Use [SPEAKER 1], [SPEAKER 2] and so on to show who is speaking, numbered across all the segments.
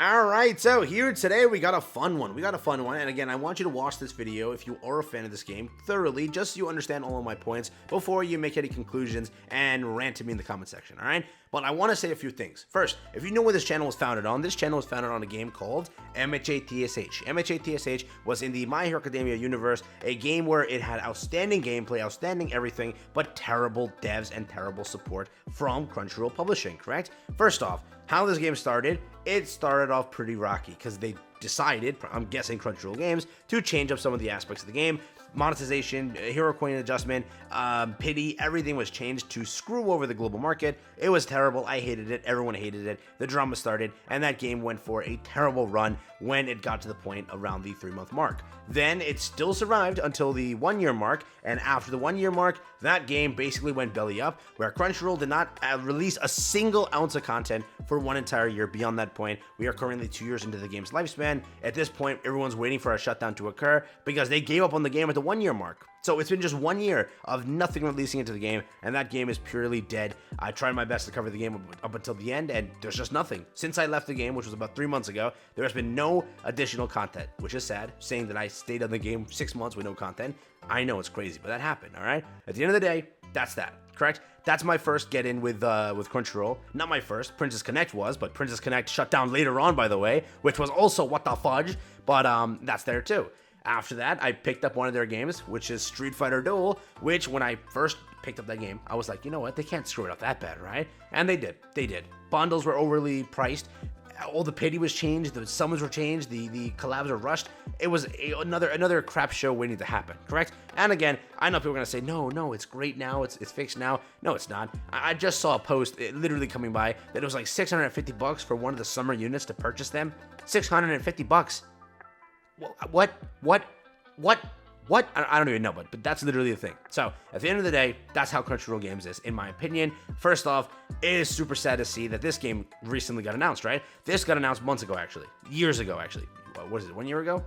[SPEAKER 1] Alright, so here today we got a fun one. And again, I want you to watch this video if you are a fan of this game thoroughly, just so you understand all of my points before you make any conclusions and rant to me in the comment section, alright? But I want to say a few things. First, if you know what this channel was founded on, this channel was founded on a game called MHATSH. MHATSH was in the My Hero Academia universe, a game where it had outstanding gameplay, outstanding everything, but terrible devs and terrible support from Crunchyroll Publishing, correct? First off, how this game started, it started off pretty rocky because they decided, I'm guessing Crunchyroll Games, to change up some of the aspects of the game. Monetization, hero coin adjustment, pity, everything was changed to screw over the global market. It was terrible. I hated it. Everyone hated it. The drama started, and that game went for a terrible run when it got to the point around the 3-month mark. Then it still survived until the 1-year mark, and after the 1-year mark, that game basically went belly up, where Crunchyroll did not release a single ounce of content for 1 entire year. Beyond that point, we are currently 2 years into the game's lifespan. At this point, everyone's waiting for a shutdown to occur because they gave up on the game at the 1-year mark. So it's been just 1 year of nothing releasing into the game, and that game is purely dead. I tried my best to cover the game up until the end, and there's just nothing. Since I left the game, which was about 3 months ago, there has been no additional content, which is sad, saying that I stayed on the game 6 months with no content. I know it's crazy, but that happened, alright? At the end of the day, that's that, correct? That's my first get in with Crunchyroll. Not my first, Princess Connect was, but Princess Connect shut down later on, by the way, which was also what the fudge, but that's there too. After that, I picked up one of their games, which is Street Fighter Duel, which when I first picked up that game, I was like, you know what, they can't screw it up that bad, right? And they did. Bundles were overly priced, all the pity was changed, the summons were changed, the collabs were rushed. It was another crap show waiting to happen, correct? And again, I know people are gonna say, no, it's great now, it's fixed now. No, it's not. I just saw a post, literally coming by, that it was like $650 for one of the summer units to purchase them. $650. What? I don't even know, but that's literally the thing. So, at the end of the day, that's how Crunchyroll Games is, in my opinion. First off, it is super sad to see that this game recently got announced, right? This got announced months ago, actually. Years ago, actually. What is it, 1 year ago?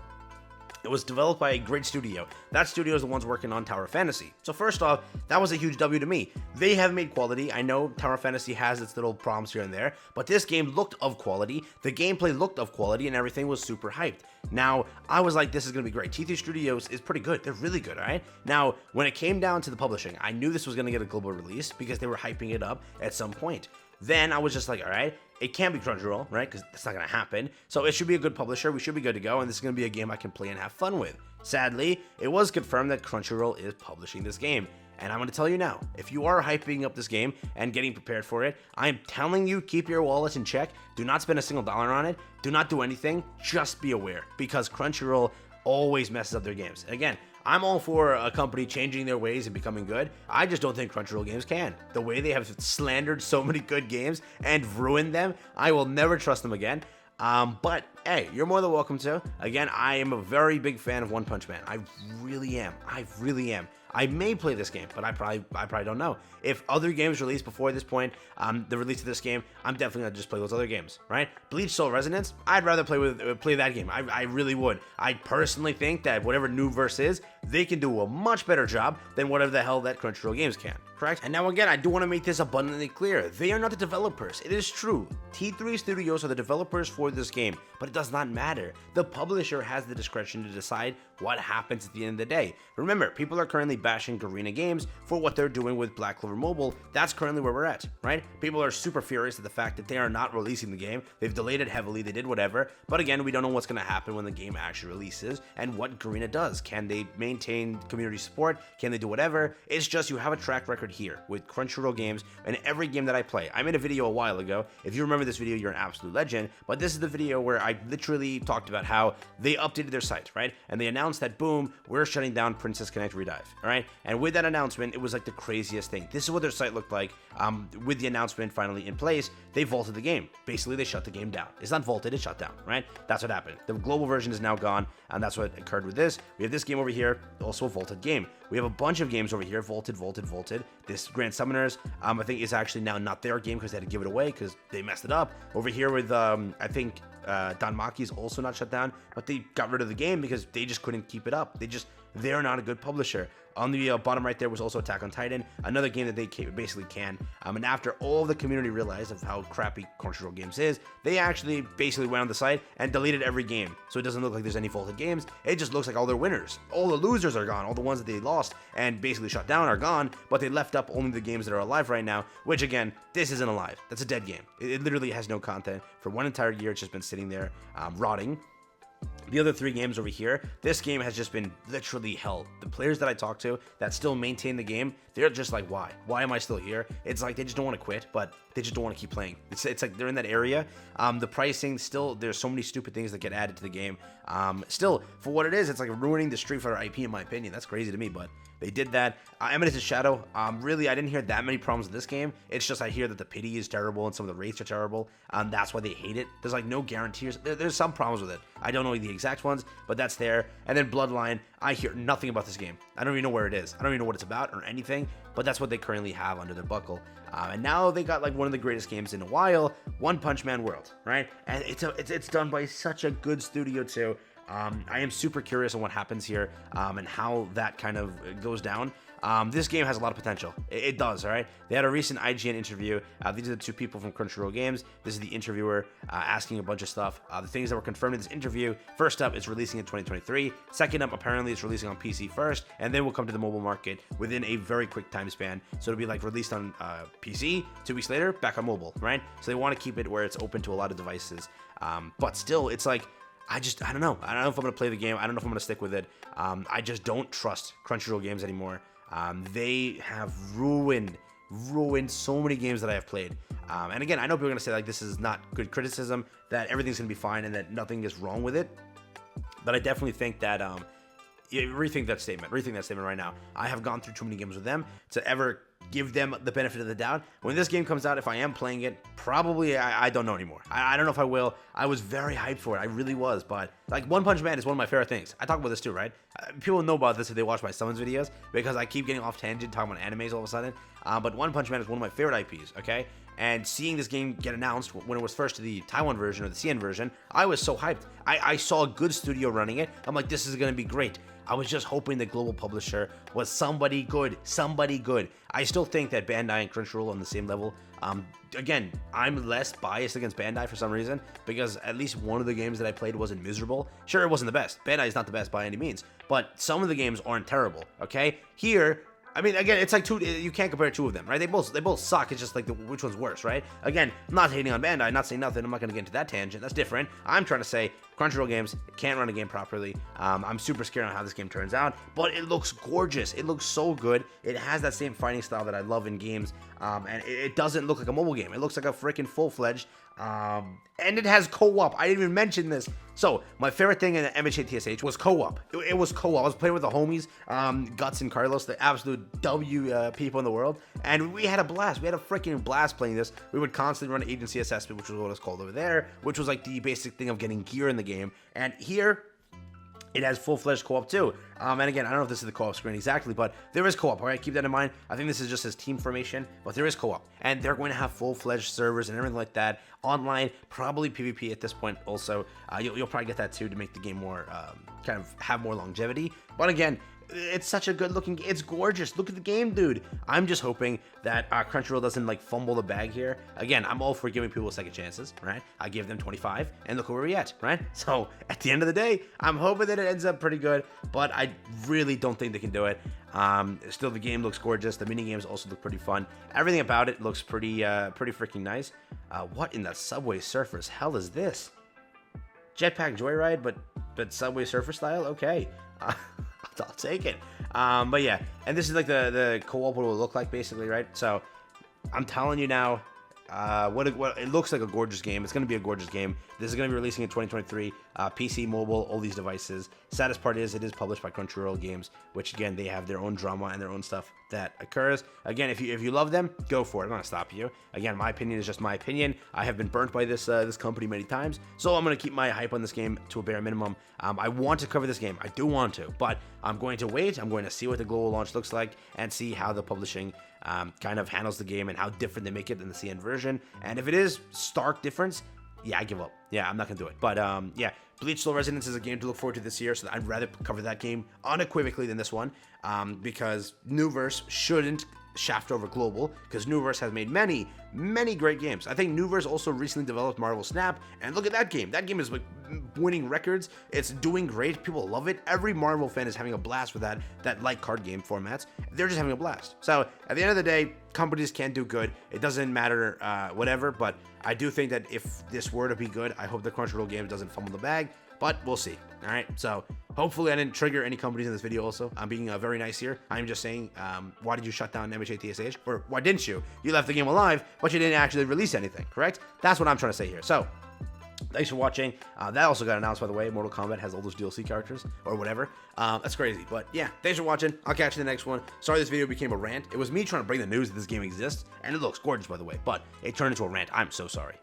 [SPEAKER 1] It was developed by a great studio. That studio is the ones working on Tower of Fantasy. So first off, that was a huge W to me. They have made quality. I know Tower of Fantasy has its little problems here and there, but this game looked of quality. The gameplay looked of quality, and everything was super hyped. Now, I was like, this is going to be great. T3 Studios is pretty good. They're really good, all right? Now, when it came down to the publishing, I knew this was going to get a global release because they were hyping it up at some point. Then I was just like, all right, it can't be Crunchyroll, right? Because that's not going to happen. So it should be a good publisher. We should be good to go. And this is going to be a game I can play and have fun with. Sadly, it was confirmed that Crunchyroll is publishing this game. And I'm going to tell you now, if you are hyping up this game and getting prepared for it, I'm telling you, keep your wallet in check. Do not spend a single dollar on it. Do not do anything. Just be aware, because Crunchyroll always messes up their games. Again, I'm all for a company changing their ways and becoming good. I just don't think Crunchyroll Games can. The way they have slandered so many good games and ruined them, I will never trust them again. But hey, you're more than welcome to. Again, I am a very big fan of One Punch Man. I really am. I may play this game, but I probably don't know. If other games release before this point, the release of this game, I'm definitely gonna just play those other games, right? Bleach Soul Resonance, I'd rather play that game. I really would. I personally think that whatever New Verse is, they can do a much better job than whatever the hell that Crunchyroll Games can, correct? And now again, I do want to make this abundantly clear. They are not the developers. It is true. T3 Studios are the developers for this game, but it does not matter. The publisher has the discretion to decide what happens at the end of the day. Remember, people are currently bashing Garena Games for what they're doing with Black Clover Mobile. That's currently where we're at, right? People are super furious at the fact that they are not releasing the game. They've delayed it heavily, they did whatever, but again, we don't know what's going to happen when the game actually releases and what Garena does. Can they maintain community support? Can they do whatever? It's just you have a track record here with Crunchyroll Games and every game that I play. I made a video a while ago. If you remember this video, you're an absolute legend, but this is the video where I literally talked about how they updated their site, right? And they announced that, boom, we're shutting down Princess Connect Redive, all right? And with that announcement, it was like the craziest thing. This is what their site looked like. With the announcement finally in place, they vaulted the game. Basically, they shut the game down. It's not vaulted, it's shut down, right? That's what happened. The global version is now gone, and that's what occurred with this. We have this game over here, also a vaulted game. We have a bunch of games over here, vaulted. This Grand Summoners, I think is actually now not their game because they had to give it away because they messed it up. Over here with, I think, Danmaki is also not shut down, but they got rid of the game because they just couldn't keep it up. They just they're not a good publisher. On the bottom right there was also Attack on Titan, another game that they basically can. And after all of the community realized of how crappy Crunchyroll Games is, they actually basically went on the site and deleted every game. So it doesn't look like there's any faulted games. It just looks like all their winners. All the losers are gone. All the ones that they lost and basically shut down are gone. But they left up only the games that are alive right now, which again, this isn't alive. That's a dead game. It literally has no content. For one entire year, it's just been sitting there rotting. The other 3 games over here, this game has just been literally hell. The players that I talk to that still maintain the game, they're just like, why? Why am I still here? It's like they just don't want to quit, but they just don't want to keep playing. It's like they're in that area. The pricing, still, there's so many stupid things that get added to the game. Still, for what it is, it's like ruining the Street Fighter IP in my opinion. That's crazy to me, but they did that. Eminence of Shadow, really, I didn't hear that many problems with this game. It's just I hear that the pity is terrible and some of the rates are terrible. That's why they hate it. There's like no guarantees. There's some problems with it. I don't know the exact ones, but that's there. And then Bloodline, I hear nothing about this game. I don't even know where it is. I don't even know what it's about or anything, but that's what they currently have under their buckle. And now they got like one of the greatest games in a while, One Punch Man World, right? And it's done by such a good studio too. I am super curious on what happens here and how that kind of goes down. This game has a lot of potential. It does, all right? They had a recent IGN interview. These are the 2 people from Crunchyroll Games. This is the interviewer asking a bunch of stuff. The things that were confirmed in this interview, first up, it's releasing in 2023. Second up, apparently it's releasing on PC first, and then will come to the mobile market within a very quick time span. So it'll be like released on PC, 2 weeks later, back on mobile, right? So they want to keep it where it's open to a lot of devices. But still, it's like, I don't know. I don't know if I'm going to play the game. I don't know if I'm going to stick with it. I just don't trust Crunchyroll Games anymore. They have ruined so many games that I have played. And again, I know people are going to say like this is not good criticism, that everything's going to be fine and that nothing is wrong with it. But I definitely think that rethink that statement right now. I have gone through too many games with them to ever give them the benefit of the doubt. When this game comes out, if I am playing it, probably I don't know anymore. I don't know if I will. I was very hyped for it. I really was. But like One Punch Man is one of my favorite things. I talk about this too, right? People know about this if they watch my Summons videos because I keep getting off tangent talking about animes all of a sudden. But One Punch Man is one of my favorite IPs, okay? And seeing this game get announced when it was first to the Taiwan version or the CN version, I was so hyped. I saw a good studio running it. I'm like, this is going to be great. I was just hoping the global publisher was somebody good. I still think that Bandai and Crunchyroll on the same level. Again, I'm less biased against Bandai for some reason because at least one of the games that I played wasn't miserable. Sure, it wasn't the best. Bandai is not the best by any means, but some of the games aren't terrible, okay? Here, I mean, again, it's like 2. You can't compare 2 of them, right? They both suck. It's just like which one's worse, right? Again, I'm not hating on Bandai, not saying nothing. I'm not gonna get into that tangent. That's different. I'm trying to say Crunchyroll Games can't run a game properly. I'm super scared on how this game turns out, but it looks gorgeous. It looks so good. It has that same fighting style that I love in games, and it doesn't look like a mobile game. It looks like a freaking full-fledged. And it has co-op. I didn't even mention this. So my favorite thing in MHATSH was co-op. It was co-op. I was playing with the homies, Guts and Carlos, the absolute W people in the world, and we had a blast. We had a freaking blast playing this. We would constantly run agency assessment, which was what it's called over there, which was like the basic thing of getting gear in the game. And here, it has full-fledged co-op too. And again, I don't know if this is the co-op screen exactly, but there is co-op, all right? Keep that in mind. I think this is just his team formation, but there is co-op. And they're going to have full-fledged servers and everything like that. Online, probably PvP at this point also. You'll probably get that too to make the game more, kind of have more longevity. But again, it's such a good looking, it's gorgeous. Look at the game, dude. I'm just hoping that Crunchyroll doesn't like fumble the bag here. Again, I'm all for giving people second chances, right? I give them 25 and look where we're at, right? So at the end of the day, I'm hoping that it ends up pretty good, but I really don't think they can do it. Still, the game looks gorgeous. The mini games also look pretty fun. Everything about it looks pretty freaking nice. What in the Subway Surfers hell is this? Jetpack Joyride, but Subway Surfer style? Okay. I'll take it. But yeah, and this is like the co-op what it will look like basically, right? So I'm telling you now, what it looks like a gorgeous game. It's going to be a gorgeous game. This is going to be releasing in 2023, PC, mobile, all these devices. Saddest part is it is published by Crunchyroll Games, which again, they have their own drama and their own stuff that occurs. Again, if you love them, go for it. I'm not going to stop you. Again, my opinion is just my opinion. I have been burnt by this company many times, so I'm going to keep my hype on this game to a bare minimum. I want to cover this game. I do want to, but I'm going to wait. I'm going to see what the global launch looks like and see how the publishing kind of handles the game and how different they make it than the CN version. And if it is stark difference, yeah, I give up. Yeah, I'm not gonna do it. But yeah, Bleach Soul Resonance is a game to look forward to this year, so I'd rather cover that game unequivocally than this one, because Newverse shouldn't shaft over Global, because Newverse has made many great games. I think Newverse also recently developed Marvel Snap, and look at that game. That game is like winning records. It's doing great. People love it. Every Marvel fan is having a blast with that light card game formats. They're just having a blast. So at the end of the day, companies can do good. It doesn't matter whatever, but I do think that if this were to be good, I hope the Crunchyroll game doesn't fumble the bag, but we'll see. All right, so hopefully I didn't trigger any companies in this video also. I'm being very nice here. I'm just saying, why did you shut down MHATSH? Or why didn't you? You left the game alive, but you didn't actually release anything, correct? That's what I'm trying to say here. So, thanks for watching. That also got announced, by the way. Mortal Kombat has all those DLC characters, or whatever. That's crazy. But yeah, thanks for watching. I'll catch you in the next one. Sorry this video became a rant. It was me trying to bring the news that this game exists, and it looks gorgeous, by the way, but it turned into a rant. I'm so sorry.